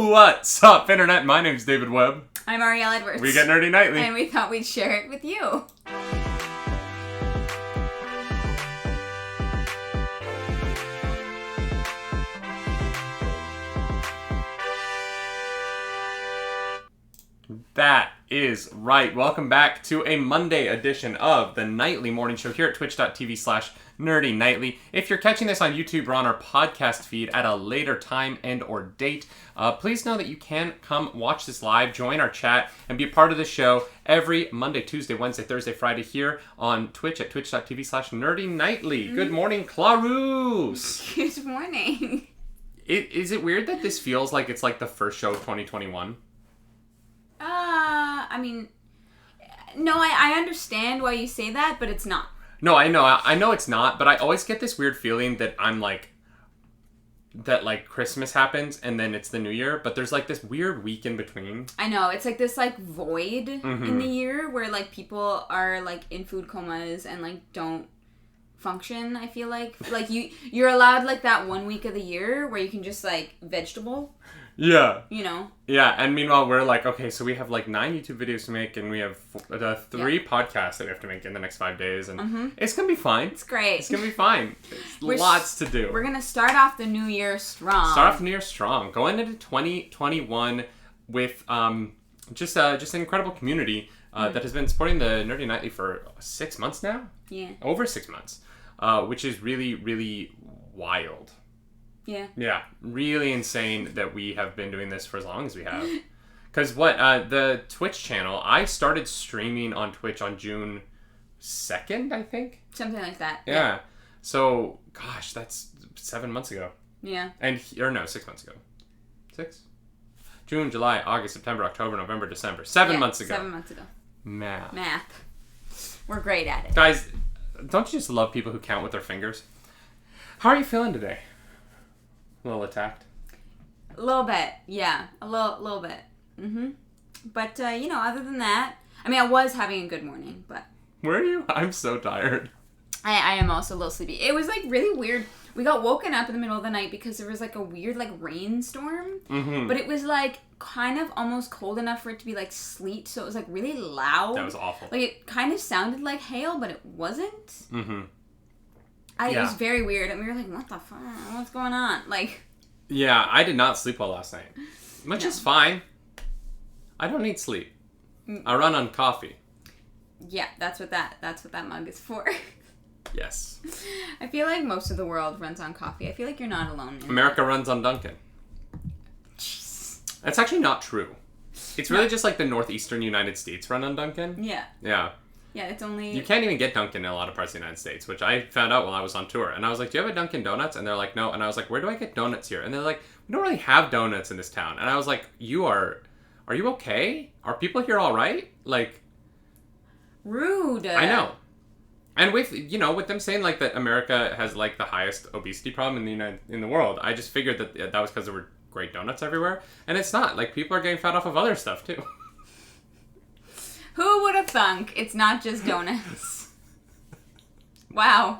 What's up, Internet? My name's David Webb. I'm Arielle Edwards. We get nerdy nightly. And we thought we'd share it with you. That is right. Welcome back to a Monday edition of the Nightly Morning Show here at twitch.tv/nerdynightly. If you're catching this on YouTube or on our podcast feed at a later time and or date, please know that you can come watch this live, join our chat, and be a part of the show every Monday, Tuesday, Wednesday, Thursday, Friday here on Twitch at twitch.tv/nerdynightly. Good morning, Clarus. Good morning. Is it weird that this feels like it's like the first show of 2021? No, I understand why you say that, but it's not. No, I know it's not, but I always get this weird feeling that that Christmas happens and then it's the New Year, but there's like this weird week in between. I know, it's like this void in the year where people are in food comas and don't function. I feel like you're allowed that 1 week of the year where you can just vegetable. Yeah. You know? Yeah, and meanwhile, we're okay, so we have 9 YouTube videos to make, and we have 3 podcasts that we have to make in the next 5 days, and it's going to be fine. It's great. It's going to be fine. There's lots to do. We're going to start off the new year strong. Going into 2021 with just an incredible community that has been supporting the Nerdy Nightly for 6 months now? Yeah. Over 6 months, which is really, really wild. Yeah. Yeah, really insane that we have been doing this for as long as we have. Because the Twitch channel, I started streaming on Twitch on June 2nd, I think? Something like that. Yeah. So, gosh, that's 7 months ago. Yeah. 6 months ago. 6? June, July, August, September, October, November, December. 7 months ago. 7 months ago. Math. We're great at it. Guys, don't you just love people who count with their fingers? How are you feeling today? A little attacked? A little bit, yeah. A little bit. But, other than that, I was having a good morning, but... Were you? I'm so tired. I am also a little sleepy. It was, really weird. We got woken up in the middle of the night because there was, a weird, rainstorm. But it was, kind of almost cold enough for it to be, sleet, so it was, really loud. That was awful. It kind of sounded like hail, but it wasn't. It was very weird, and we were what the fuck? What's going on? Yeah, I did not sleep well last night, which is fine. I don't need sleep. I run on coffee. Yeah, that's what that mug is for. Yes. I feel like most of the world runs on coffee. I feel like you're not alone in America runs on Dunkin'. Jeez. That's actually not true. It's really just the northeastern United States run on Dunkin'. Yeah. Yeah. Yeah, it's only... You can't even get Dunkin' in a lot of parts of the United States, which I found out while I was on tour. And I was like, do you have a Dunkin' Donuts? And they're like, no. And I was like, where do I get donuts here? And they're like, we don't really have donuts in this town. And I was like, are you okay? Are people here all right? Rude. I know. And with them saying that America has the highest obesity problem in the world, I just figured that was because there were great donuts everywhere. And it's not. People are getting fat off of other stuff too. Who would have thunk it's not just donuts? Wow.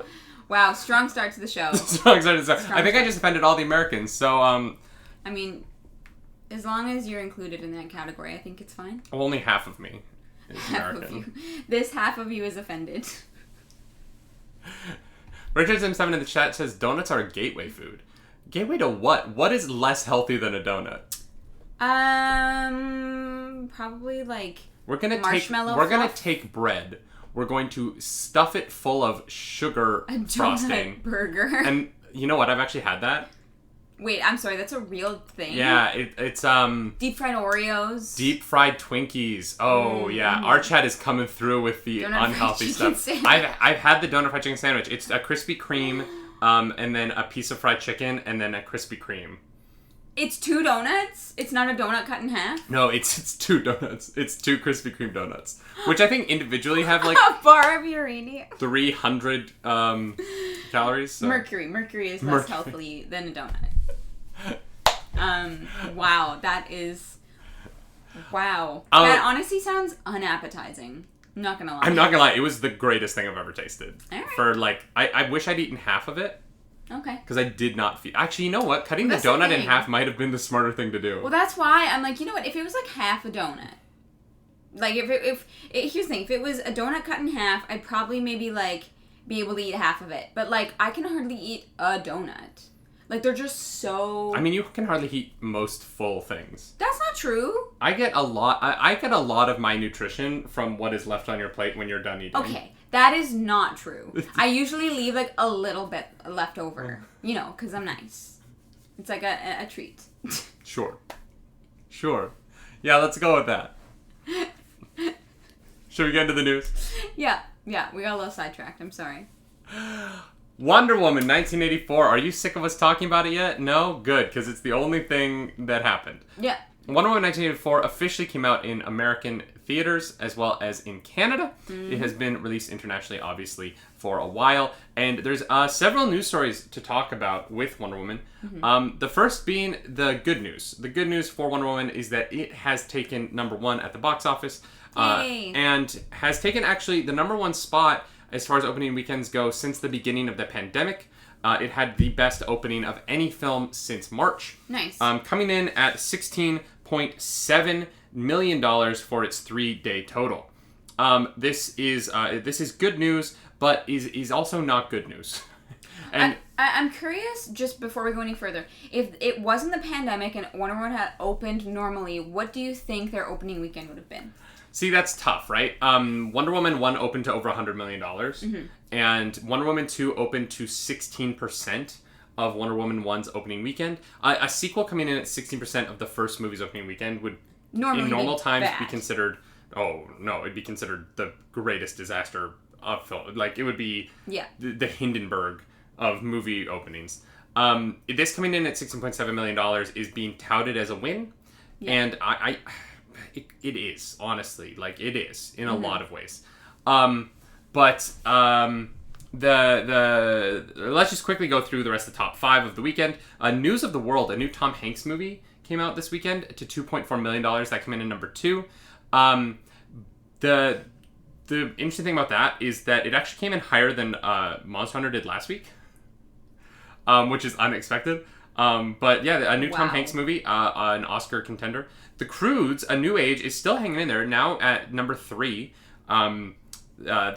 Strong start to the show. Strong start to the show. I think I just offended all the Americans, so as long as you're included in that category, I think it's fine. Well, only half of me is American. Half of you. This half of you is offended. Richardson7 in the chat says donuts are a gateway food. Gateway to what? What is less healthy than a donut? Probably We're gonna take bread. We're going to stuff it full of sugar frosting. Burger. And you know what? I've actually had that. Wait, I'm sorry. That's a real thing. Yeah, it's deep fried Oreos. Deep fried Twinkies. Oh yeah, our chat is coming through with the unhealthy stuff. I've had the donut fried chicken sandwich. It's a Krispy Kreme, and then a piece of fried chicken, and then a Krispy Kreme. It's 2 donuts? It's not a donut cut in half? No, it's 2 donuts. It's 2 Krispy Kreme donuts. Which I think individually have a bar of uranium. 300 calories. So. Mercury is less healthy than a donut. Wow, that is... Wow. That honestly sounds unappetizing. Not gonna lie. I'm not gonna lie, it was the greatest thing I've ever tasted. Alright. For like, I wish I'd eaten half of it. Okay. Because I did not feel... Actually, you know what? Cutting the That's the donut in thing. half might have been the smarter thing to do. Well, that's why I'm like, you know what? If it was like half a donut, like if here's the thing, if it was a donut cut in half, I'd probably maybe like be able to eat half of it. But like, I can hardly eat a donut. Like, they're just so... I mean, you can hardly eat most full things. That's not true. I get a lot... I get a lot of my nutrition from what is left on your plate when you're done eating. Okay, that is not true. I usually leave like a little bit left over, you know, because I'm nice. It's like a treat. Sure. Yeah, let's go with that. Should we get into the news? Yeah, we got a little sidetracked. I'm sorry. Wonder Woman 1984. Are you sick of us talking about it yet? No? Good, because it's the only thing that happened. Yeah. Wonder Woman 1984 officially came out in American theaters as well as in Canada. It has been released internationally, obviously, for a while. And there's several news stories to talk about with Wonder Woman. The first being the good news. The good news for Wonder Woman is that it has taken #1 at the box office. And has taken actually the #1 spot as far as opening weekends go since the beginning of the pandemic. It had the best opening of any film since March. Nice. Coming in at $16.7 million for its 3-day total. This is good news, but is also not good news. And I'm curious, just before we go any further, if it wasn't the pandemic and Wonder Woman had opened normally, what do you think their opening weekend would have been? see, that's tough, right? Wonder Woman 1 opened to over $100 million, and Wonder Woman 2 opened to 16% of Wonder Woman 1's opening weekend. A sequel coming in at 16% of the first movie's opening weekend would, Normally in normal times, bad. be considered... Oh, no, it'd be considered the greatest disaster of film. Like, it would be the Hindenburg of movie openings. This coming in at $16.7 million is being touted as a win, and it is, honestly. Like, it is, in a lot of ways. But let's just quickly go through the rest of the top 5 of the weekend. News of the World, a new Tom Hanks movie, came out this weekend to $2.4 million. That came in at #2. The interesting thing about that is that it actually came in higher than Monster Hunter did last week, which is unexpected. But yeah, a new Tom Hanks movie, an Oscar contender. The Croods, A New Age, is still hanging in there, now at #3,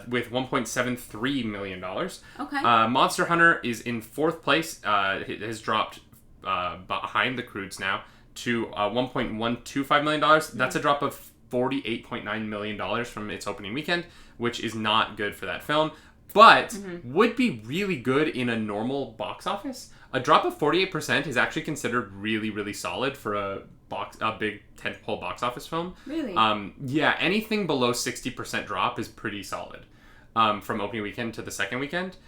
with $1.73 million. Okay. Monster Hunter is in 4th place. It has dropped behind The Croods now to $1.125 million. That's a drop of $48.9 million from its opening weekend, which is not good for that film, but would be really good in a normal box office. A drop of 48% is actually considered really, really solid for a big tentpole box office film. Really? Yeah, anything below 60% drop is pretty solid from opening weekend to the second weekend.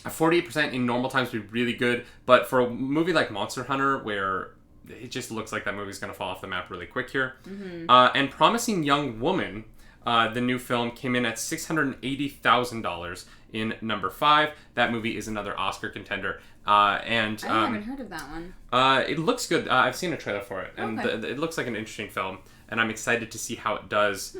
48% in normal times would be really good, but for a movie like Monster Hunter, where it just looks like that movie's going to fall off the map really quick here. And Promising Young Woman, the new film, came in at $680,000 in #5. That movie is another Oscar contender. And I haven't heard of that one. It looks good. I've seen a trailer for it, and it looks like an interesting film, and I'm excited to see how it does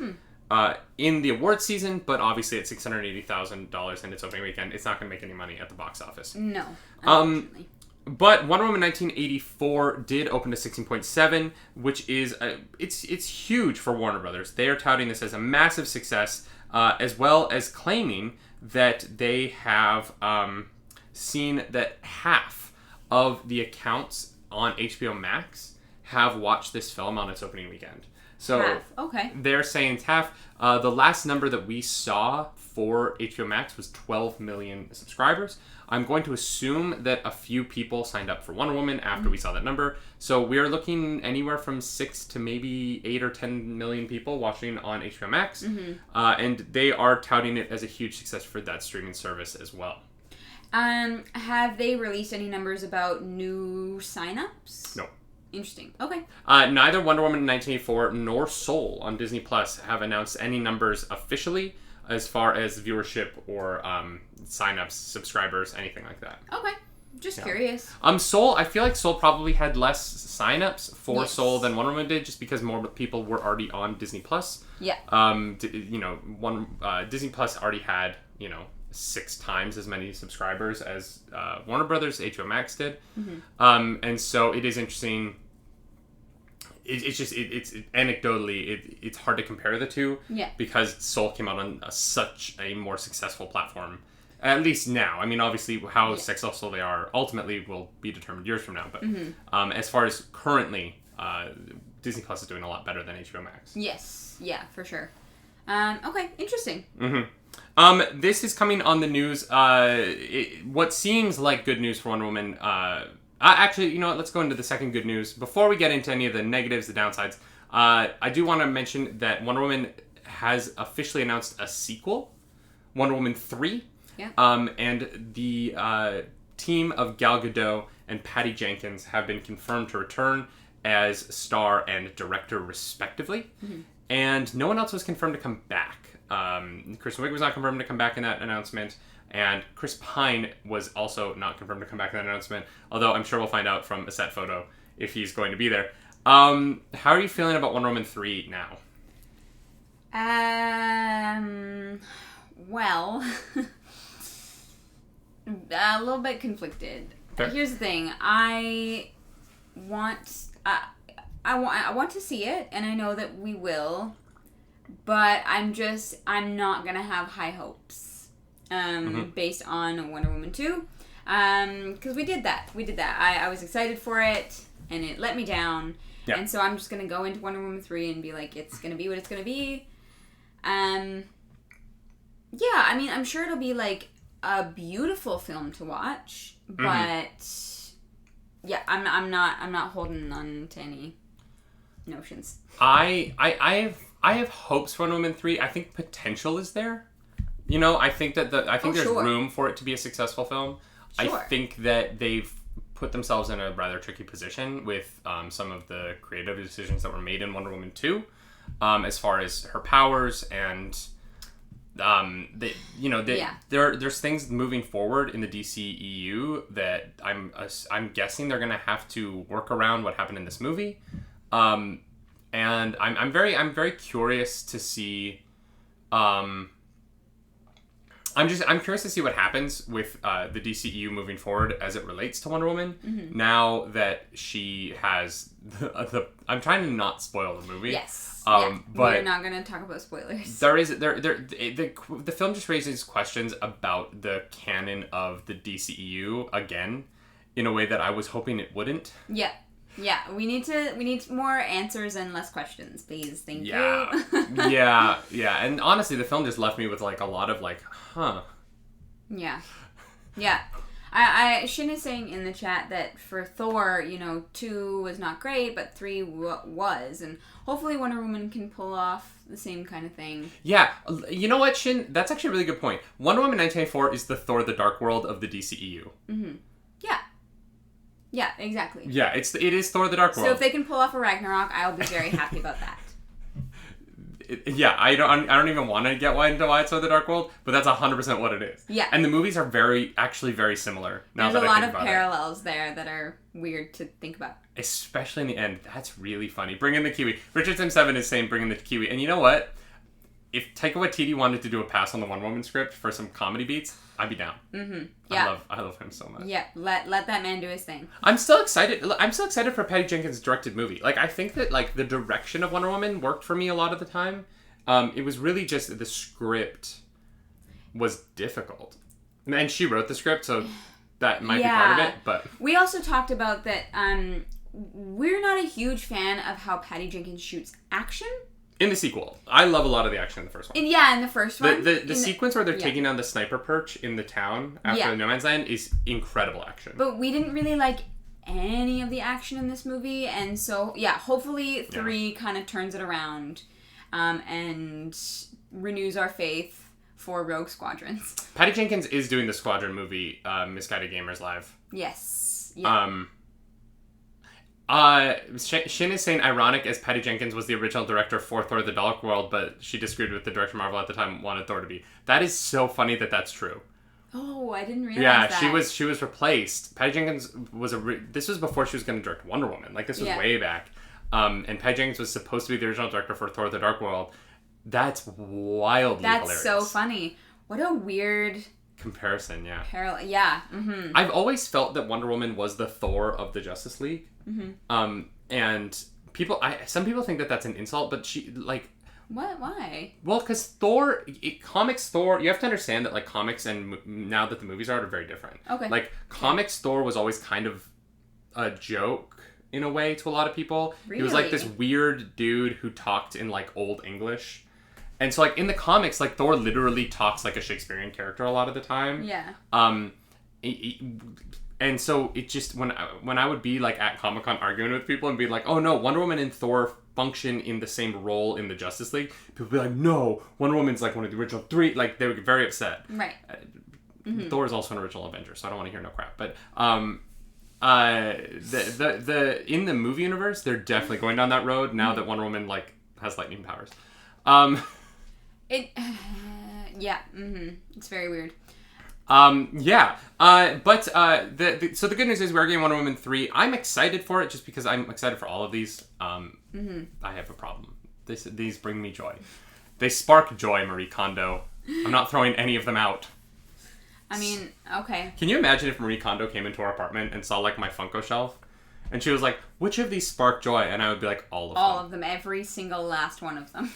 in the award season, but obviously at $680,000 in its opening weekend, it's not going to make any money at the box office. No, unfortunately. But Wonder Woman 1984 did open to 16.7, which is it's huge for Warner Brothers. They are touting this as a massive success, as well as claiming that they have seen that half of the accounts on HBO Max have watched this film on its opening weekend. So half. Okay. They're saying it's half. The last number that we saw for HBO Max was 12 million subscribers. I'm going to assume that a few people signed up for Wonder Woman after we saw that number. So we're looking anywhere from 6 to maybe 8 or 10 million people watching on HBO Max. And they are touting it as a huge success for that streaming service as well. Have they released any numbers about new signups? No. Interesting. Okay. Neither Wonder Woman 1984 nor Soul on Disney Plus have announced any numbers officially as far as viewership or signups, subscribers, anything like that. Okay. Just curious. Soul, I feel like Soul probably had less signups for Soul than Wonder Woman did, just because more people were already on Disney Plus. Yeah. Disney Plus already had 6 times as many subscribers as Warner Brothers HBO Max did, and so it is interesting. It's anecdotally it's hard to compare the two, because Soul came out on such a more successful platform. At least now. I mean, obviously, how successful they are ultimately will be determined years from now. But as far as currently, Disney Plus is doing a lot better than HBO Max. Yes. Yeah, for sure. Okay, interesting. This is coming on the news. What seems like good news for Wonder Woman. Actually, you know what? Let's go into the second good news. Before we get into any of the negatives, the downsides, I do want to mention that Wonder Woman has officially announced a sequel, Wonder Woman 3. Yeah. And the team of Gal Gadot and Patty Jenkins have been confirmed to return as star and director, respectively. And no one else was confirmed to come back. Kristen Wiig was not confirmed to come back in that announcement. And Chris Pine was also not confirmed to come back in that announcement. Although I'm sure we'll find out from a set photo if he's going to be there. How are you feeling about Wonder Woman 3 now? Well... a little bit conflicted. Fair. Here's the thing. I want to see it, and I know that we will, but I'm not gonna have high hopes based on Wonder Woman 2, because we did that. I was excited for it, and it let me down, and so I'm just gonna go into Wonder Woman 3 and be like, it's gonna be what it's gonna be. I mean, I'm sure it'll be like a beautiful film to watch, but I'm not holding on to any notions. I have hopes for Wonder Woman 3. I think potential is there. I think that there's room for it to be a successful film. Sure. I think that they've put themselves in a rather tricky position with some of the creative decisions that were made in Wonder Woman 2, as far as her powers and there's things moving forward in the DCEU that I'm guessing they're gonna have to work around what happened in this movie, and I'm very curious to see. I'm curious to see what happens with the DCEU moving forward as it relates to Wonder Woman. Now that she has I'm trying to not spoil the movie. Yes. But we're not going to talk about spoilers. The film just raises questions about the canon of the DCEU again, in a way that I was hoping it wouldn't. Yeah. We need more answers and less questions, please. Thank you. Yeah. And honestly, the film just left me with like a lot of like, huh. Yeah. Shin is saying in the chat that for Thor, 2 was not great, but 3 was, and hopefully Wonder Woman can pull off the same kind of thing. Yeah, you know what, Shin? That's actually a really good point. Wonder Woman 1984 is the Thor: The Dark World of the DCEU. Yeah, exactly. Yeah, it is Thor: The Dark World. So if they can pull off a Ragnarok, I'll be very happy about that. I don't even want to get into why it's Thor: The Dark World, but that's 100% what it is. Yeah. And the movies are actually very similar. There's a lot of parallels there that are weird to think about. Especially in the end. That's really funny. Bring in the Kiwi. Richard Sim 7 is saying bring in the Kiwi. And you know what? If Taika Waititi wanted to do a pass on the Wonder Woman script for some comedy beats, I'd be down. Yeah. I love him so much. Yeah, let that man do his thing. I'm still excited for Patty Jenkins' directed movie. Like, I think that like the direction of Wonder Woman worked for me a lot of the time. It was really just the script was difficult. And she wrote the script, so that might be part of it, but we also talked about that we're not a huge fan of how Patty Jenkins shoots action. In the sequel. I love a lot of the action in the first one. In the first one. The sequence where they're taking down the sniper perch in the town after No Man's Land is incredible action. But we didn't really like any of the action in this movie, and so, hopefully 3 kind of turns it around and renews our faith for Rogue Squadrons. Patty Jenkins is doing the Squadron movie, Misguided Gamers Live. Yes. Yeah. Shin is saying ironic as Patty Jenkins was the original director for Thor: The Dark World, but she disagreed with the director Marvel at the time wanted Thor to be. That is so funny that that's true. Oh, I didn't realize Yeah, that. she was replaced. Patty Jenkins was this was before she was going to direct Wonder Woman. Like, this was way back. And Patty Jenkins was supposed to be the original director for Thor: The Dark World. That's wildly hilarious. That's so funny. What a weird comparison, yeah. Parallel, yeah. Mm-hmm. I've always felt that Wonder Woman was the Thor of the Justice League. Mm-hmm. And some people think that that's an insult, but she, like... What? Why? Well, because Thor, comics Thor, you have to understand that, like, comics and now that the movies are very different. Okay. Like, comics Thor was always kind of a joke, in a way, to a lot of people. Really? He was, like, this weird dude who talked in, like, Old English. And so, like, in the comics, like, Thor literally talks like a Shakespearean character a lot of the time. Yeah. And so it just, when I would be, like, at Comic-Con arguing with people and be like, oh, no, Wonder Woman and Thor function in the same role in the Justice League, people would be like, no, Wonder Woman's, like, one of the original three. Like, they would get very upset. Right. Thor is also an original Avenger, so I don't want to hear no crap. But, in the movie universe, they're definitely going down that road now that Wonder Woman, like, has lightning powers. Yeah. Mm-hmm. It's very weird. Yeah. But so the good news is we're getting Wonder Woman 3. I'm excited for it just because I'm excited for all of these. I have a problem. These bring me joy. They spark joy, Marie Kondo. I'm not throwing any of them out. I mean, okay. Can you imagine if Marie Kondo came into our apartment and saw, like, my Funko shelf? And she was like, which of these spark joy? And I would be like, all of them. All of them. Every single last one of them.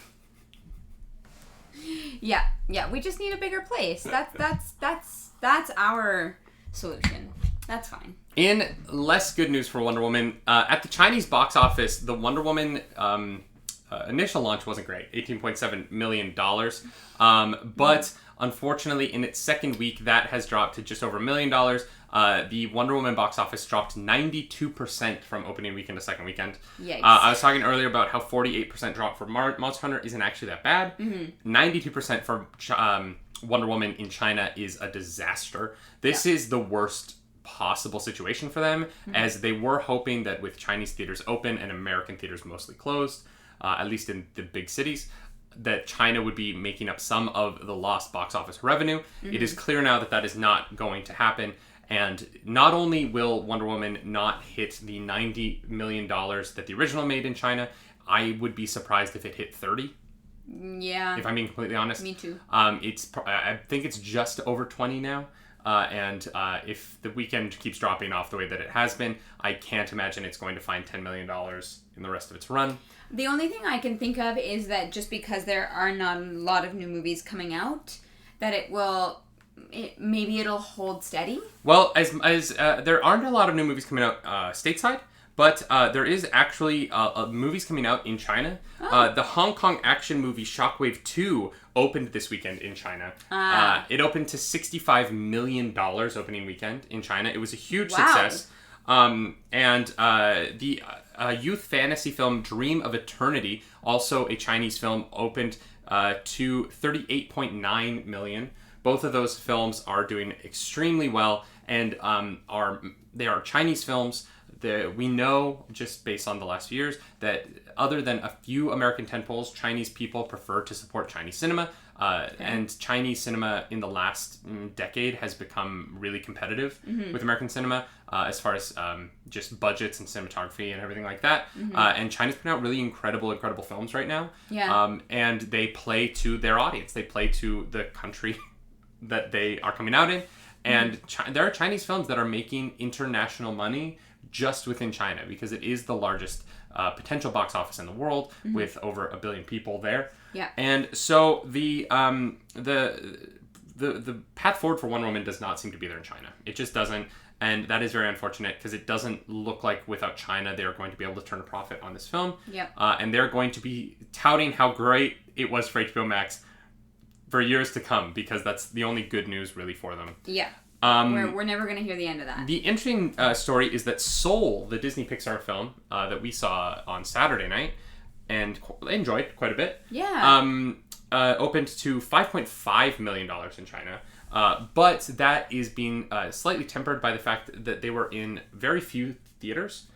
Yeah. We just need a bigger place. That's our solution. That's fine. In less good news for Wonder Woman, at the Chinese box office, the Wonder Woman initial launch wasn't great, $18.7 million. But unfortunately, in its second week, that has dropped to just over $1 million. The Wonder Woman box office dropped 92% from opening weekend to second weekend. Yikes. I was talking earlier about how 48% drop for Monster Hunter isn't actually that bad. 92% for Wonder Woman in China is a disaster. This is the worst possible situation for them, as they were hoping that with Chinese theaters open and American theaters mostly closed, at least in the big cities, that China would be making up some of the lost box office revenue. It is clear now that that is not going to happen. And not only will Wonder Woman not hit the $90 million that the original made in China, I would be surprised if it hit 30. Yeah. If I'm being completely honest. Me too. I think it's just over 20 now. And if the weekend keeps dropping off the way that it has been, I can't imagine it's going to find $10 million in the rest of its run. The only thing I can think of is that just because there are not a lot of new movies coming out, that maybe it'll hold steady. Well, as there aren't a lot of new movies coming out stateside, but there is actually movies coming out in China. The Hong Kong action movie Shockwave 2 opened this weekend in China. It opened to $65 million opening weekend in China. It was a huge success. And the youth fantasy film Dream of Eternity, also a Chinese film, opened to $38.9 million. Both of those films are doing extremely well, and they are Chinese films. We know, just based on the last few years, that other than a few American tentpoles, Chinese people prefer to support Chinese cinema. And Chinese cinema in the last decade has become really competitive with American cinema as far as just budgets and cinematography and everything like that. And China's putting out really incredible films right now. Yeah. And they play to their audience. They play to the country that they are coming out in. And there are Chinese films that are making international money just within China, because it is the largest potential box office in the world with over 1 billion people there. Yeah. And so the path forward for Wonder Woman does not seem to be there in China. It just doesn't, and that is very unfortunate, because it doesn't look like without China they are going to be able to turn a profit on this film. Yep. And they're going to be touting how great it was for HBO Max for years to come, because that's the only good news really for them. Yeah. We're never going to hear the end of that. The interesting story is that Soul, the Disney Pixar film that we saw on Saturday night and enjoyed quite a bit, opened to $5.5 million in China. But that is being slightly tempered by the fact that they were in very few theaters.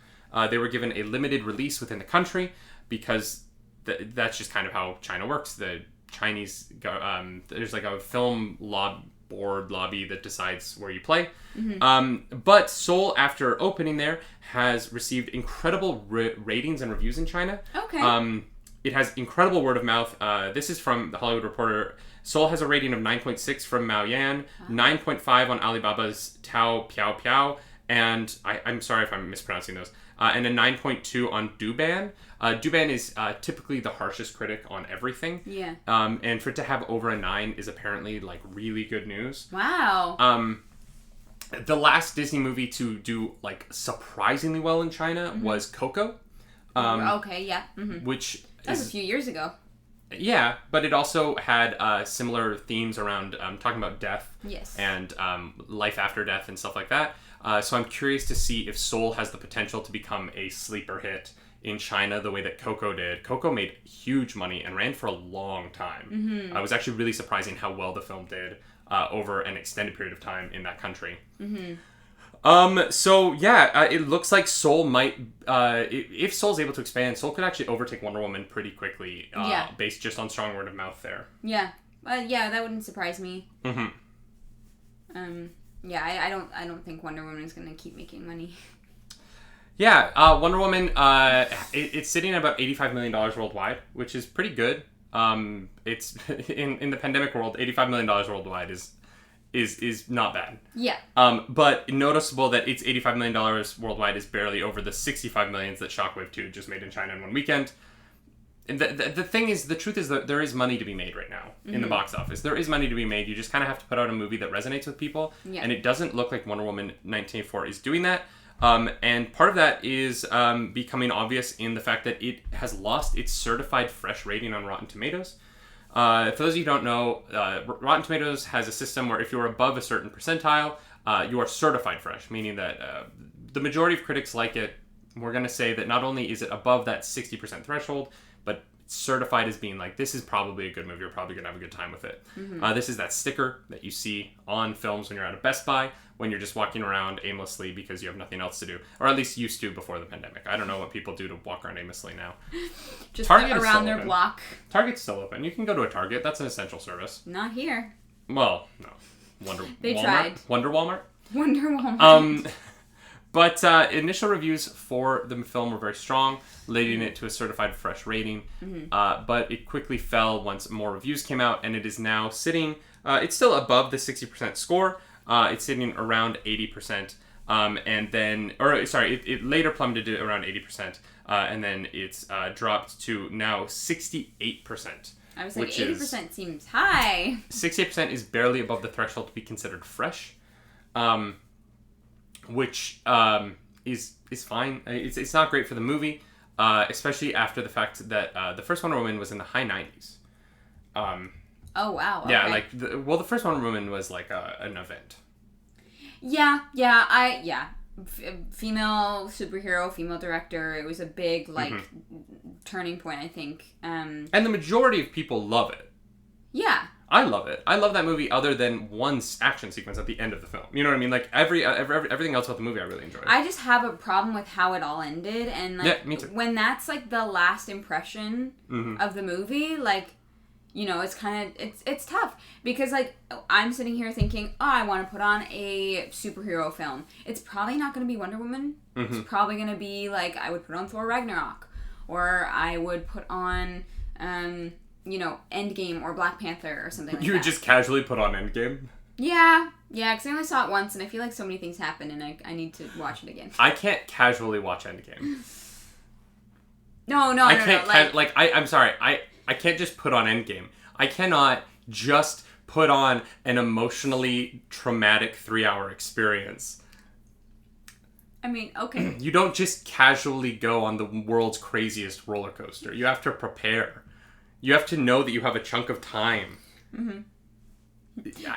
They were given a limited release within the country, because that's just kind of how China works. The Chinese, there's like a film law board lobby that decides where you play. But Seoul, after opening there, has received incredible ratings and reviews in China. Okay. It has incredible word of mouth. This is from The Hollywood Reporter. Seoul has a rating of 9.6 from Maoyan, 9.5 on Alibaba's Tao Piao Piao, and I'm sorry if I'm mispronouncing those, and a 9.2 on Douban. Douban is typically the harshest critic on everything. Yeah. And for it to have over a 9 is apparently like really good news. Wow. The last Disney movie to do like surprisingly well in China was Coco. Okay, yeah. Which that was a few years ago. Yeah, but it also had similar themes around talking about death. Yes. And life after death and stuff like that. So I'm curious to see if Soul has the potential to become a sleeper hit in China the way that Coco did. Coco made huge money and ran for a long time. It was actually really surprising how well the film did over an extended period of time in that country. So yeah, it looks like Soul might, if Soul's able to expand, Soul could actually overtake Wonder Woman pretty quickly, based just on strong word of mouth there. Yeah. Yeah, that wouldn't surprise me. Yeah, I don't think Wonder Woman is gonna keep making money. Yeah, Wonder Woman, it's sitting at about $85 million worldwide, which is pretty good. It's in the pandemic world, $85 million worldwide is not bad. Yeah. But noticeable that it's $85 million worldwide is barely over the $65 million that Shockwave 2 just made in China in one weekend. And the thing is, the truth is that there is money to be made right now in the box office. There is money to be made. You just kind of have to put out a movie that resonates with people. Yeah. And it doesn't look like Wonder Woman 1984 is doing that. And part of that is becoming obvious in the fact that it has lost its certified fresh rating on Rotten Tomatoes. For those of you who don't know, Rotten Tomatoes has a system where if you're above a certain percentile, you are certified fresh, meaning that the majority of critics like it. We're going to say that not only is it above that 60% threshold, but certified as being like, this is probably a good movie, you're probably going to have a good time with it. This is that sticker that you see on films when you're at a Best Buy, when you're just walking around aimlessly because you have nothing else to do. Or at least used to before the pandemic. I don't know what people do to walk around aimlessly now. Just Target around their block. Target's still open. You can go to a Target. That's an essential service. Not here. Well, no. They Walmart? tried. Wonder Walmart? Wonder Walmart. But initial reviews for the film were very strong, leading it to a certified fresh rating. But it quickly fell once more reviews came out, and it is now sitting, it's still above the 60% score. It's sitting around 80%. It later plummeted to around 80%. And then it's dropped to now 68%. I was like, 80% seems high. 68% is barely above the threshold to be considered fresh. Which is fine. It's not great for the movie, especially after the fact that the first Wonder Woman was in the high 90s. Oh, wow. Okay. Yeah, the first Wonder Woman was like an event. Yeah. Female superhero, female director. It was a big, turning point, I think. And the majority of people love it. Yeah. I love it. I love that movie other than one action sequence at the end of the film. You know what I mean? Like, everything else about the movie I really enjoyed. I just have a problem with how it all ended. And, yeah, me too. When that's, the last impression of the movie, it's kind of, it's tough. Because, I'm sitting here thinking, I want to put on a superhero film. It's probably not going to be Wonder Woman. It's probably going to be, I would put on Thor Ragnarok. Or I would put on, Endgame or Black Panther or something like that. You would just casually put on Endgame? Yeah, because I only saw it once, and I feel like so many things happen, and I need to watch it again. I can't casually watch Endgame. No. I'm sorry. I can't just put on Endgame. I cannot just put on an emotionally traumatic 3-hour experience. I mean, okay. You don't just casually go on the world's craziest roller coaster. You have to prepare. You have to know that you have a chunk of time.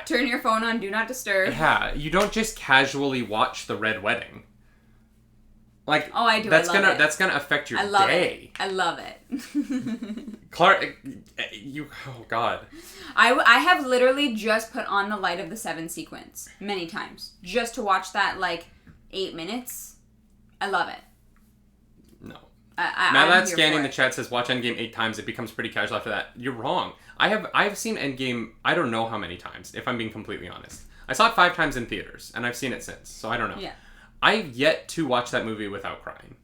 Turn your phone on Do Not Disturb. Yeah, you don't just casually watch The Red Wedding. I do. That's gonna affect your day. I love it. Clark, oh God. I have literally just put on the Light of the Seven sequence many times just to watch that 8 minutes. I love it. No. Now that I'm here scanning for the it. chat says watch Endgame 8 times, it becomes pretty casual after that. You're wrong. I've seen Endgame I don't know how many times, if I'm being completely honest. I saw it 5 times in theaters, and I've seen it since, so I don't know. Yeah. I've yet to watch that movie without crying.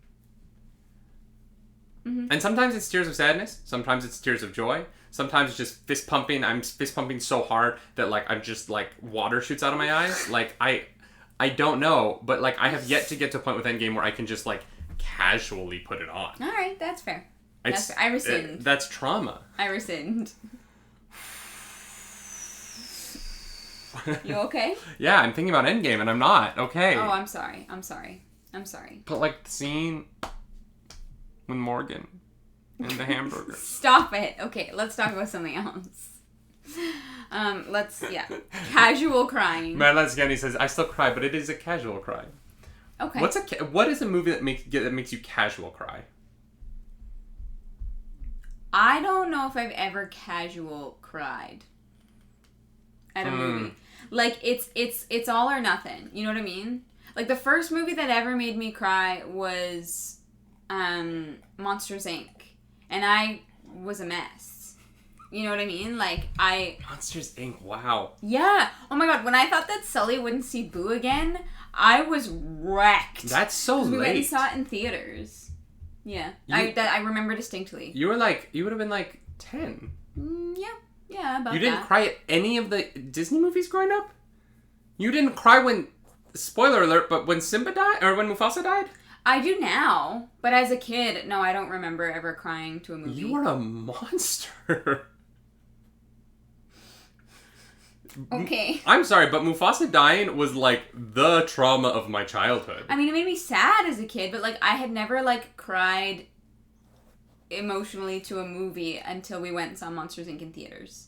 Mm-hmm. And sometimes it's tears of sadness, sometimes it's tears of joy, sometimes it's just fist pumping. I'm fist pumping so hard that like I'm just like water shoots out of my eyes. Like I don't know, but like I have yet to get to a point with Endgame where I can just like casually put it on. All right, that's fair. That's fair. I rescind. That's trauma. I rescind. You okay? Yeah, I'm thinking about Endgame and I'm not. Okay. Oh, I'm sorry. But like the scene with Morgan and the hamburger. Stop it. Okay, let's talk about something else. Casual crying. Madeline Scanny says, I still cry, but it is a casual cry. Okay. What is a movie that makes you casual cry? I don't know if I've ever casual cried at a movie. Like it's all or nothing. You know what I mean? Like the first movie that ever made me cry was Monsters Inc. And I was a mess. You know what I mean? Like Monsters Inc. Wow. Yeah. Oh my god, when I thought that Sully wouldn't see Boo again, I was wrecked. That's so late. We went and saw it in theaters. Yeah. I remember distinctly. You would have been like 10. Yeah, about that. You didn't cry at any of the Disney movies growing up? You didn't cry when, spoiler alert, but when Simba died? Or when Mufasa died? I do now. But as a kid, no, I don't remember ever crying to a movie. You are a monster. Okay. I'm sorry, but Mufasa dying was like the trauma of my childhood. I mean, it made me sad as a kid, but like I had never like cried emotionally to a movie until we went and saw Monsters Inc. in theaters.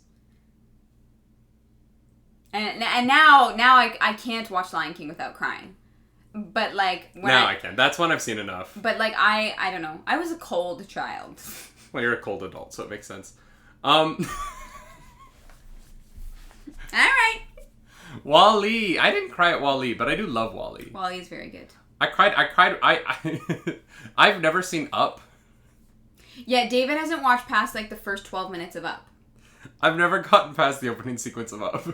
And now I can't watch Lion King without crying. But like when I can. That's one I've seen enough. But like I don't know. I was a cold child. Well, you're a cold adult, so it makes sense. All right. WALL-E. I didn't cry at WALL-E, but I do love WALL-E. WALL-E is very good. I cried. I've never seen Up. Yeah, David hasn't watched past like the first 12 minutes of Up. I've never gotten past the opening sequence of Up.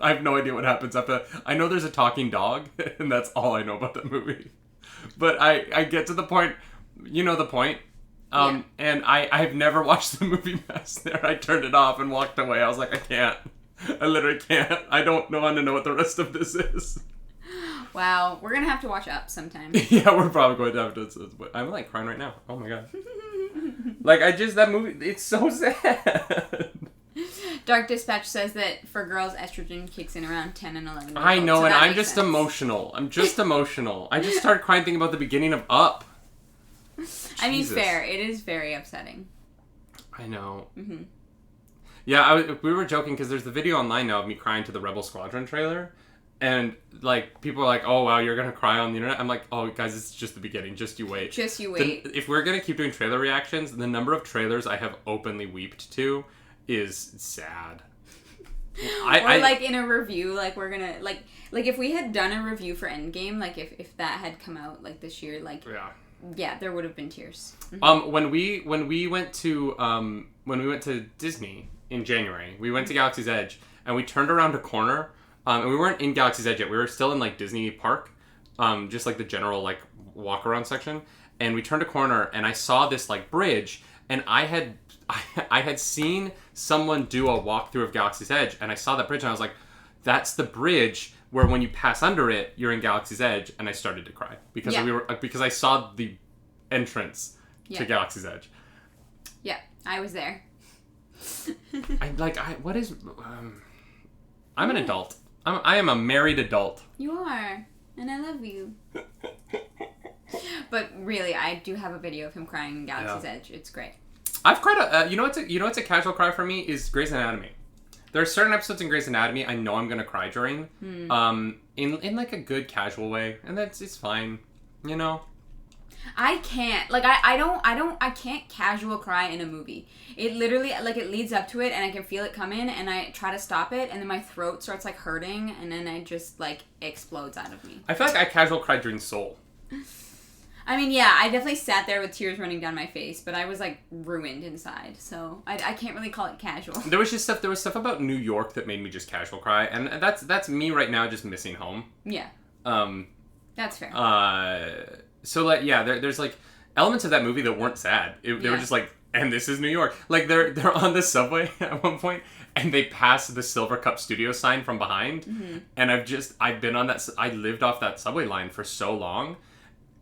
I have no idea what happens after that. I know there's a talking dog, and that's all I know about that movie. But I get to the point, you know the point. Yeah. And I've never watched the movie past there. I turned it off and walked away. I was like, I can't. I literally can't. I don't want to know what the rest of this is. Wow, we're gonna have to watch Up sometime. Yeah, we're probably going to have to. I'm like crying right now. Oh my god. Like that movie, it's so sad. Dark Dispatch says that for girls, estrogen kicks in around 10 and 11. I know, so and I'm makes just sense. emotional. I just started crying thinking about the beginning of Up. I mean, Jesus. fair. It is very upsetting. I know. Mm-hmm. Yeah, we were joking because there's the video online now of me crying to the Rebel Squadron trailer. And, like, people are like, oh, wow, you're going to cry on the internet? I'm like, oh, guys, it's just the beginning. Just you wait. Just you wait. If we're going to keep doing trailer reactions, the number of trailers I have openly weeped to is sad. Like, in a review, like, we're going to, like, if we had done a review for Endgame, like, if that had come out, like, this year, like, yeah, there would have been tears. Mm-hmm. When we went to Disney in January, we went to Galaxy's Edge, and we turned around a corner. And we weren't in Galaxy's Edge yet. We were still in, like, Disney Park. Just, like, the general, like, walk-around section. And we turned a corner, and I saw this, like, bridge. And I had seen someone do a walkthrough of Galaxy's Edge. And I saw that bridge, and I was like, that's the bridge where when you pass under it, you're in Galaxy's Edge. And I started to cry. Because because I saw the entrance to Galaxy's Edge. Yeah, I was there. I'm an adult. I am a married adult. You are. And I love you. But really, I do have a video of him crying in Galaxy's Edge. It's great. I've cried. You know what's a casual cry for me is Grey's Anatomy. There are certain episodes in Grey's Anatomy I know I'm gonna cry during. In like a good casual way, and it's fine. You know. I can't. Like, I can't casual cry in a movie. It literally, like, it leads up to it, and I can feel it coming, and I try to stop it, and then my throat starts, like, hurting, and then it just, like, explodes out of me. I feel like I casual cried during Soul. I mean, yeah, I definitely sat there with tears running down my face, but I was, like, ruined inside, so I can't really call it casual. There was stuff about New York that made me just casual cry, and that's me right now just missing home. Yeah. That's fair. So, like, yeah, there's, like, elements of that movie that weren't sad. They were just like, and this is New York. Like, they're on the subway at one point, and they pass the Silver Cup Studio sign from behind, and I've been on that, I lived off that subway line for so long,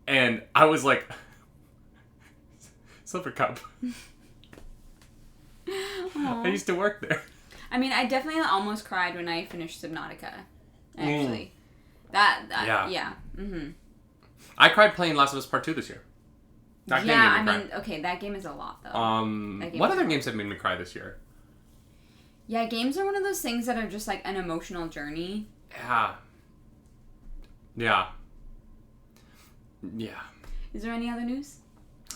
and I was like, Silver Cup. I used to work there. I mean, I definitely almost cried when I finished Subnautica, actually. Yeah. Mm-hmm. I cried playing Last of Us Part 2 this year. That game made me cry. I mean, okay, that game is a lot, though. What other games have made me cry this year? Yeah, games are one of those things that are just, like, an emotional journey. Yeah. Is there any other news?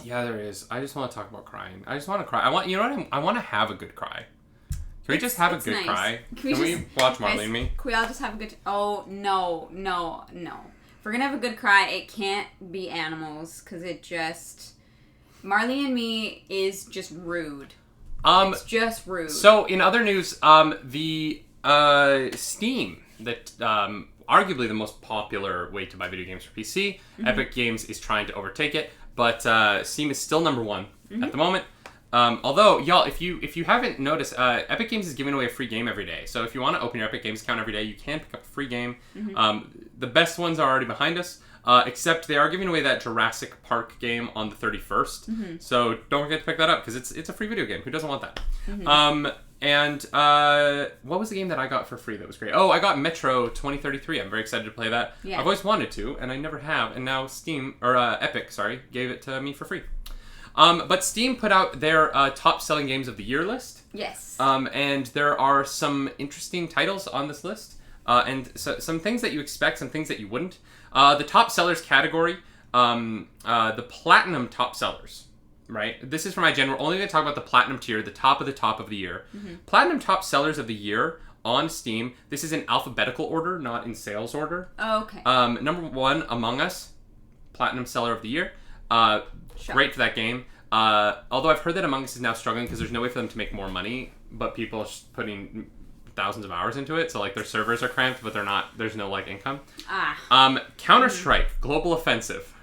Yeah, there is. I just want to talk about crying. I just want to cry. I want to have a good cry. Can we just have a good cry? Can we watch Marley and Me? Can we all just have a good... Oh, no. If we're going to have a good cry, it can't be animals, because it just... Marley and Me is just rude. It's just rude. So, in other news, the Steam, that arguably the most popular way to buy video games for PC, Epic Games is trying to overtake it, but Steam is still number one at the moment. Although, y'all, if you haven't noticed, Epic Games is giving away a free game every day. So if you want to open your Epic Games account every day, you can pick up a free game. The best ones are already behind us, except they are giving away that Jurassic Park game on the 31st. So don't forget to pick that up, because it's a free video game. Who doesn't want that? And what was the game that I got for free that was great? Oh, I got Metro 2033. I'm very excited to play that. Yeah. I've always wanted to, and I never have. And now Epic, gave it to me for free. But Steam put out their top-selling games of the year list. Yes. And there are some interesting titles on this list. And so, some things that you expect, some things that you wouldn't. The top sellers category, the platinum top sellers, right? This is for my general, only going to talk about the platinum tier, the top of the year. Platinum top sellers of the year on Steam. This is in alphabetical order, not in sales order. Oh, okay. Number 1, Among Us, platinum seller of the year. Great for that game. Although I've heard that Among Us is now struggling because there's no way for them to make more money, but people are putting thousands of hours into it, so like their servers are cramped, but there's no like income. Counter-Strike, Global Offensive,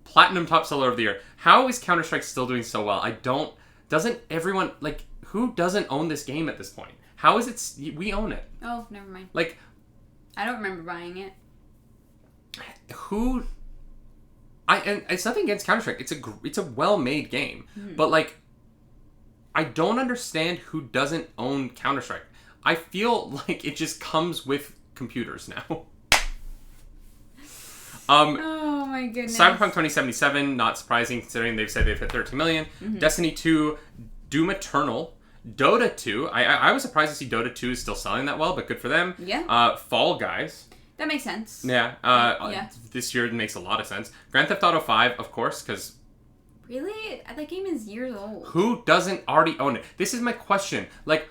platinum top seller of the year. How is Counter-Strike still doing so well? Doesn't everyone, like, who doesn't own this game at this point? How is it, we own it. Oh, never mind. Like, I don't remember buying it. And it's nothing against Counter-Strike. It's a well-made game. But, like, I don't understand who doesn't own Counter-Strike. I feel like it just comes with computers now. Oh my goodness. Cyberpunk 2077, not surprising considering they've said they've hit 13 million. Destiny 2, Doom Eternal, Dota 2. I was surprised to see Dota 2 is still selling that well, but good for them. Yeah. Fall Guys. That makes sense. Yeah. This year it makes a lot of sense. Grand Theft Auto 5, of course, because... Really? That game is years old. Who doesn't already own it? This is my question. Like,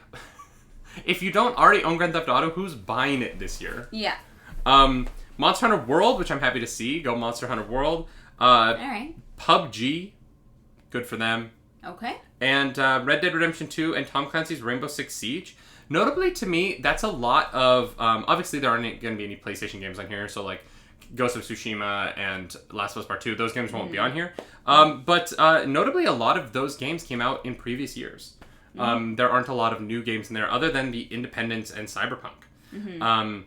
if you don't already own Grand Theft Auto, who's buying it this year? Yeah. Monster Hunter World, which I'm happy to see. Go Monster Hunter World. All right. PUBG. Good for them. Okay. And Red Dead Redemption 2 and Tom Clancy's Rainbow Six Siege. Notably to me, that's a lot of... obviously, there aren't going to be any PlayStation games on here, so like Ghost of Tsushima and Last of Us Part 2, those games won't be on here. But notably, a lot of those games came out in previous years. There aren't a lot of new games in there other than the Independence and Cyberpunk. In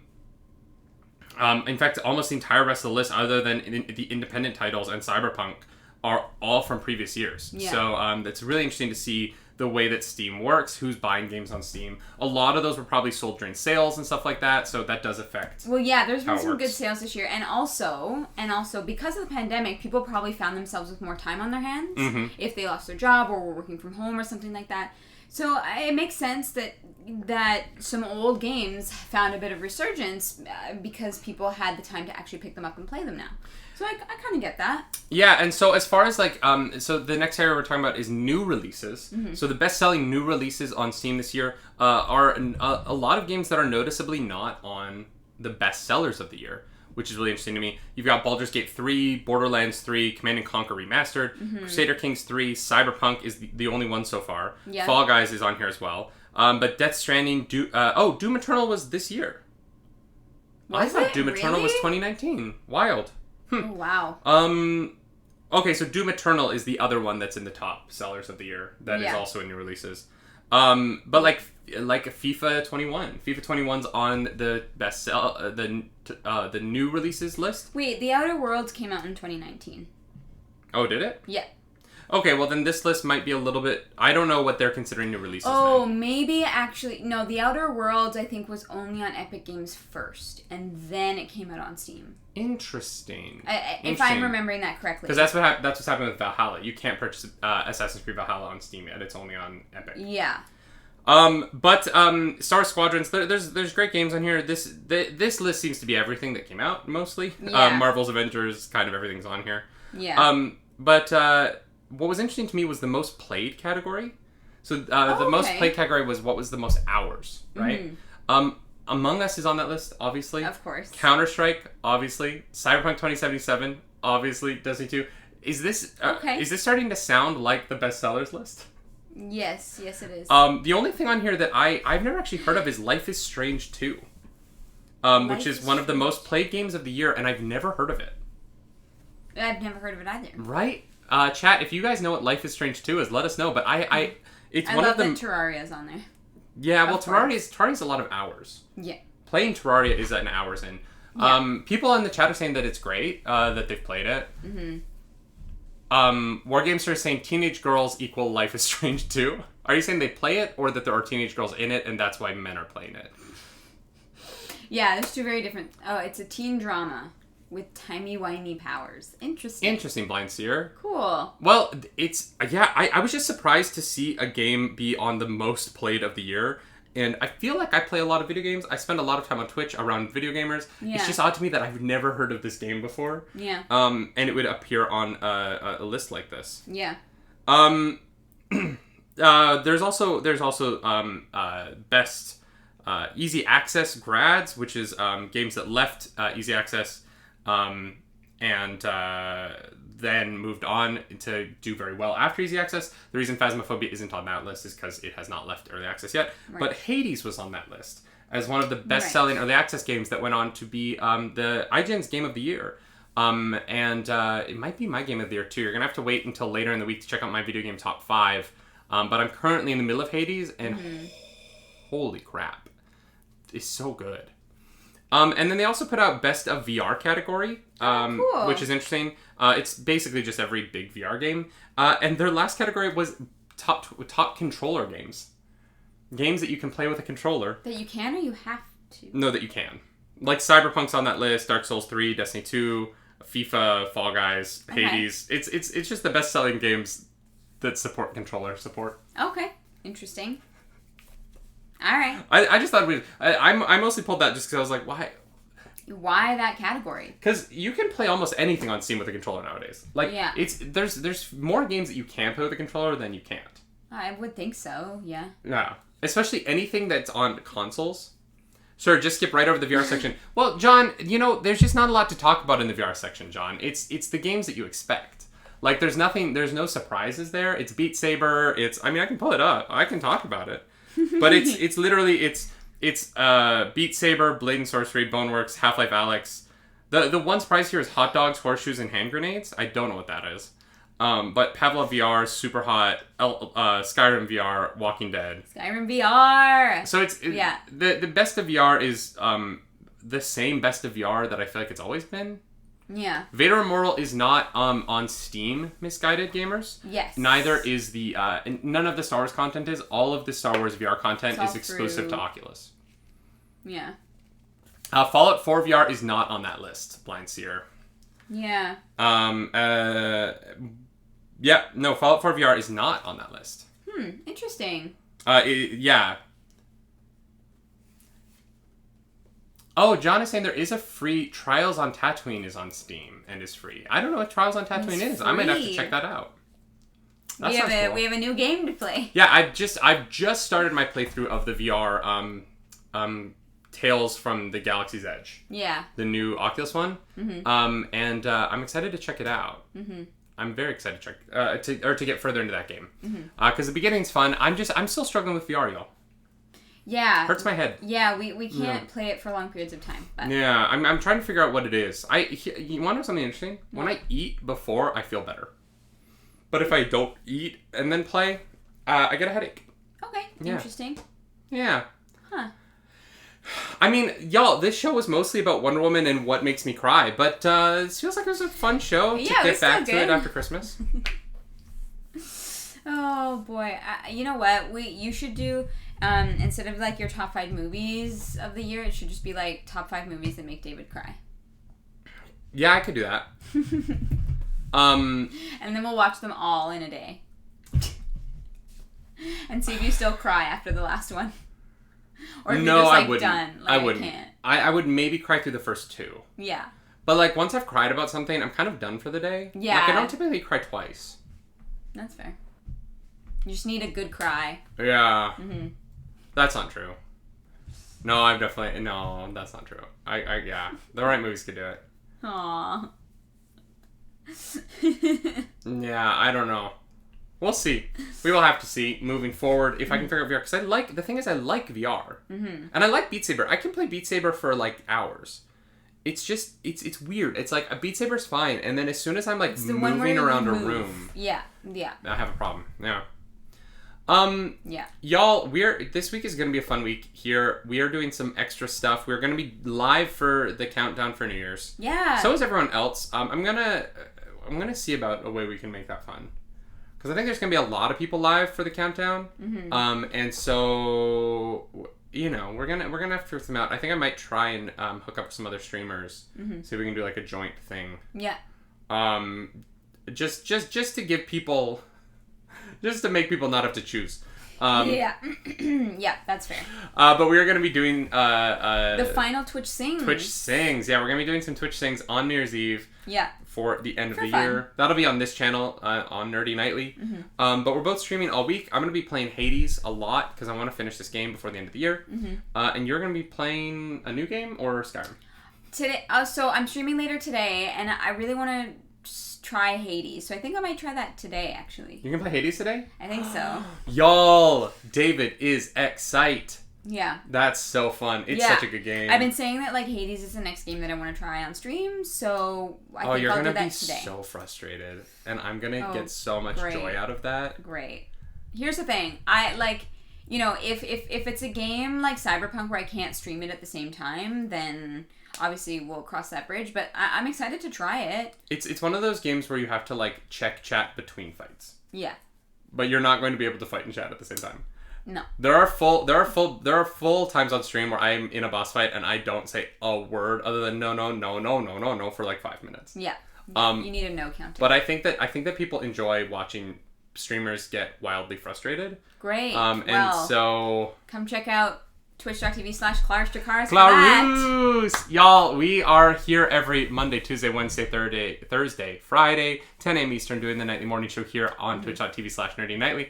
fact, almost the entire rest of the list, other than the independent titles and Cyberpunk, are all from previous years. Yeah. So it's really interesting to see the way that Steam works, who's buying games on Steam. A lot of those were probably sold during sales and stuff like that, so that does affect. Well, yeah, there's been some good sales this year, and also because of the pandemic, people probably found themselves with more time on their hands if they lost their job or were working from home or something like that. So it makes sense that some old games found a bit of resurgence because people had the time to actually pick them up and play them now. So I kind of get that. Yeah, and so as far as like, so the next area we're talking about is new releases. So the best-selling new releases on Steam this year are a lot of games that are noticeably not on the best sellers of the year, which is really interesting to me. You've got Baldur's Gate 3, Borderlands 3, Command & Conquer Remastered, Crusader Kings 3, Cyberpunk is the only one so far. Yeah. Fall Guys is on here as well. But Death Stranding, Doom Eternal was this year. I thought Doom Eternal was 2019. Wild. Oh, wow. Okay, so Doom Eternal is the other one that's in the top sellers of the year. That is also in new releases. But like FIFA 21. FIFA 21's on the the new releases list. Wait, The Outer Worlds came out in 2019. Oh, did it? Yeah. Okay, well then this list might be a little bit... I don't know what they're considering new releases. Oh, maybe actually... No, The Outer Worlds, I think, was only on Epic Games first, and then it came out on Steam. Interesting. If I'm remembering that correctly. Because that's what's happened with Valhalla. You can't purchase Assassin's Creed Valhalla on Steam yet. It's only on Epic. Yeah. But Star Squadrons, there's great games on here. This list seems to be everything that came out, mostly. Yeah. Marvel's Avengers, kind of everything's on here. Yeah. But what was interesting to me was the most played category. So the most played category was what was the most hours, right? Mm-hmm. Among Us is on that list, obviously. Of course. Counter-Strike, obviously. Cyberpunk 2077, obviously. Destiny 2. Is this starting to sound like the bestsellers list? Yes, it is. The only thing on here that I've never actually heard of is Life is Strange 2. Which is one of the most played games of the year, and I've never heard of it. I've never heard of it either. Right? Chat, if you guys know what Life is Strange 2 is, let us know. But I love that Terraria's on there. Yeah, well, Terraria's a lot of hours. Yeah. Playing Terraria is an hours in. Yeah. People in the chat are saying that it's great, that they've played it. Mm-hmm. Wargamester is saying teenage girls equal Life is Strange 2. Are you saying they play it, or that there are teenage girls in it, and that's why men are playing it? Yeah, there's two very different... Oh, it's a teen drama with timey-wimey powers. Interesting, BlindSeer. Cool. Well, it's... Yeah, I was just surprised to see a game be on the most played of the year. And I feel like I play a lot of video games. I spend a lot of time on Twitch around video gamers. Yeah. It's just odd to me that I've never heard of this game before. Yeah. And it would appear on a list like this. Yeah. There's also best easy access grads, which is games that left easy access and then moved on to do very well after easy access. The reason Phasmophobia isn't on that list is because it has not left early access yet. Right. But Hades was on that list as one of the best-selling early access games that went on to be the IGN's Game of the Year. And it might be my Game of the Year too. You're gonna have to wait until later in the week to check out my video game top 5. But I'm currently in the middle of Hades, and holy crap, it's so good. And then they also put out Best of VR category, cool. which is interesting. It's basically just every big VR game. And their last category was top controller games. Games that you can play with a controller. That you can or you have to? No, that you can. Like Cyberpunk's on that list, Dark Souls 3, Destiny 2, FIFA, Fall Guys, Hades. It's just the best-selling games that support controller support. Okay. Interesting. All right. I just thought I mostly pulled that just because I was like, why that category? Because you can play almost anything on Steam with a controller nowadays. Like, yeah. There's more games that you can play with a controller than you can't. I would think so, yeah. Yeah. Especially anything that's on consoles. Sure, just skip right over the VR section. Well, John, there's just not a lot to talk about in the VR section, John. It's the games that you expect. Like, there's no surprises there. It's Beat Saber. I can pull it up. I can talk about it. But it's literally Beat Saber, Blade and Sorcery, Boneworks, Half-Life Alyx. The one surprise here is hot dogs, horseshoes, and hand grenades. I don't know what that is. But Pavlov VR, Super Hot, Skyrim VR, Walking Dead. Skyrim VR. So the best of VR is the same best of VR that I feel like it's always been. Yeah. Vader Immortal is not on Steam, misguided gamers. Yes. Neither is none of the Star Wars content is. All of the Star Wars VR content is exclusive to Oculus. Yeah. Fallout 4 VR is not on that list, BlindSeer. Yeah. Yeah, no, Fallout 4 VR is not on that list. Interesting. Yeah. Oh, John is saying there is a free Trials on Tatooine is on Steam and is free. I don't know what Trials on Tatooine is. Free. I might have to check that out. We have a new game to play. Yeah, I've just started my playthrough of the VR Tales from the Galaxy's Edge. Yeah. The new Oculus one. Mm-hmm. And I'm excited to check it out. Mm-hmm. I'm very excited to check to get further into that game. Because the beginning's fun. I'm still struggling with VR, y'all. Yeah. Hurts my head. Yeah, we can't play it for long periods of time. But. Yeah, I'm trying to figure out what it is. You want to know something interesting? When I eat before, I feel better. But if I don't eat and then play, I get a headache. Okay, interesting. Yeah. Huh. I mean, y'all, this show was mostly about Wonder Woman and what makes me cry, but it feels like it was a fun show to get back to it after Christmas. Oh boy, you know what? You should do instead of like your top 5 movies of the year, it should just be like top 5 movies that make David cry. Yeah, I could do that. And then we'll watch them all in a day, and see if you still cry after the last one. Or if you're just, like, I wouldn't. Done. Like, I wouldn't. Can't. I would maybe cry through the first 2. Yeah. But, like, once I've cried about something, I'm kind of done for the day. Yeah. Like, I don't typically cry twice. That's fair. You just need a good cry. Yeah. Mm-hmm. That's not true. No, that's not true. Yeah. The right movies could do it. Aww. Yeah, I don't know. We'll see. We will have to see moving forward if I can figure out VR. Because I like VR. Mm-hmm. And I like Beat Saber. I can play Beat Saber for like hours. It's just, it's weird. It's like a Beat Saber's fine. And then as soon as I'm like moving around a room. Yeah. I have a problem. Yeah. Yeah. Y'all, this week is going to be a fun week here. We are doing some extra stuff. We're going to be live for the countdown for New Year's. Yeah. So is everyone else. I'm going to see about a way we can make that fun. Because I think there's going to be a lot of people live for the countdown. Mm-hmm. And so, you know, we're gonna have to figure them out. I think I might try and hook up with some other streamers. Mm-hmm. See if we can do like a joint thing. Yeah. Just to give people... Just to make people not have to choose. Yeah. Yeah, that's fair. But we are going to be doing... the final Twitch Sings. Twitch Sings. Yeah, we're going to be doing some Twitch Sings on New Year's Eve. Yeah. For the end of the year. That'll be on this channel, on Nerdy Nightly. Mm-hmm. But we're both streaming all week. I'm going to be playing Hades a lot, because I want to finish this game before the end of the year. Mm-hmm. And you're going to be playing a new game, or Skyrim? Today. So I'm streaming later today, and I really want to try Hades. So I think I might try that today, actually. You can play Hades today? I think so. Y'all, David is excited. Yeah. That's so fun. It's such a good game. I've been saying that like Hades is the next game that I want to try on stream, so I think I'll do that today. Oh, you're going to be so frustrated. And I'm going to get so much joy out of that. Great. Here's the thing. I like, you know, if it's a game like Cyberpunk where I can't stream it at the same time, then obviously we'll cross that bridge, but I'm excited to try it. It's one of those games where you have to like check chat between fights. Yeah. But you're not going to be able to fight and chat at the same time. No. There are full times on stream where I'm in a boss fight and I don't say a word other than no for like 5 minutes. Yeah. You need a no counter. But I think that people enjoy watching streamers get wildly frustrated. Great. And so come check out twitch.tv/Clarus Clarus. Y'all, we are here every Monday, Tuesday, Wednesday, Thursday, Friday, 10 a.m. Eastern, doing the nightly morning show here on twitch.tv/nerdynightly.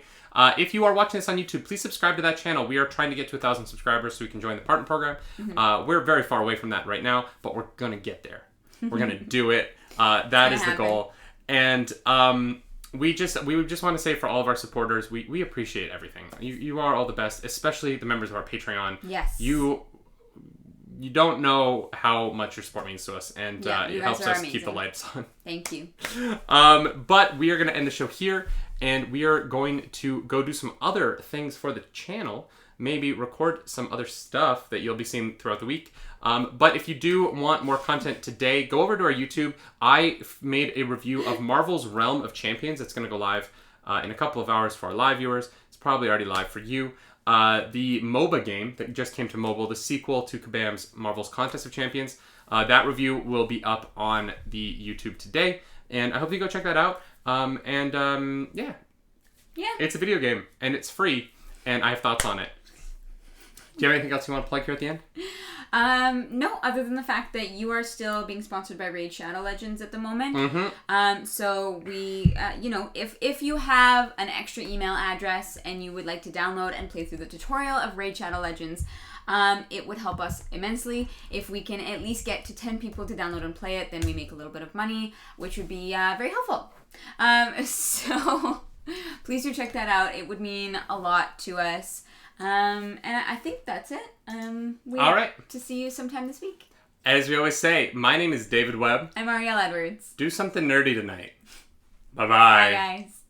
If you are watching this on YouTube, please subscribe to that channel. We are trying to get to 1,000 subscribers so we can join the partner program. Mm-hmm. We're very far away from that right now, but we're going to get there. We're going to do it. That is the goal. And we just want to say for all of our supporters, we appreciate everything. You are all the best, especially the members of our Patreon. Yes. You don't know how much your support means to us, and it helps us keep the lights on. Thank you. But we are going to end the show here, and we are going to go do some other things for the channel. Maybe record some other stuff that you'll be seeing throughout the week. But if you do want more content today, go over to our YouTube. I made a review of Marvel's Realm of Champions. It's going to go live in a couple of hours for our live viewers. It's probably already live for you. The MOBA game that just came to mobile, the sequel to Kabam's Marvel's Contest of Champions. That review will be up on the YouTube today. And I hope you go check that out. Yeah. It's a video game, and it's free, and I have thoughts on it. Do you have anything else you want to plug here at the end? No, other than the fact that you are still being sponsored by Raid Shadow Legends at the moment. So we, if you have an extra email address and you would like to download and play through the tutorial of Raid Shadow Legends, it would help us immensely. If we can at least get to 10 people to download and play it, then we make a little bit of money, which would be very helpful. So please do check that out. It would mean a lot to us. And I think that's it. We All right. To see you sometime this week. As we always say, my name is David Webb. I'm Arielle Edwards. Do something nerdy tonight. Bye-bye. Bye, guys.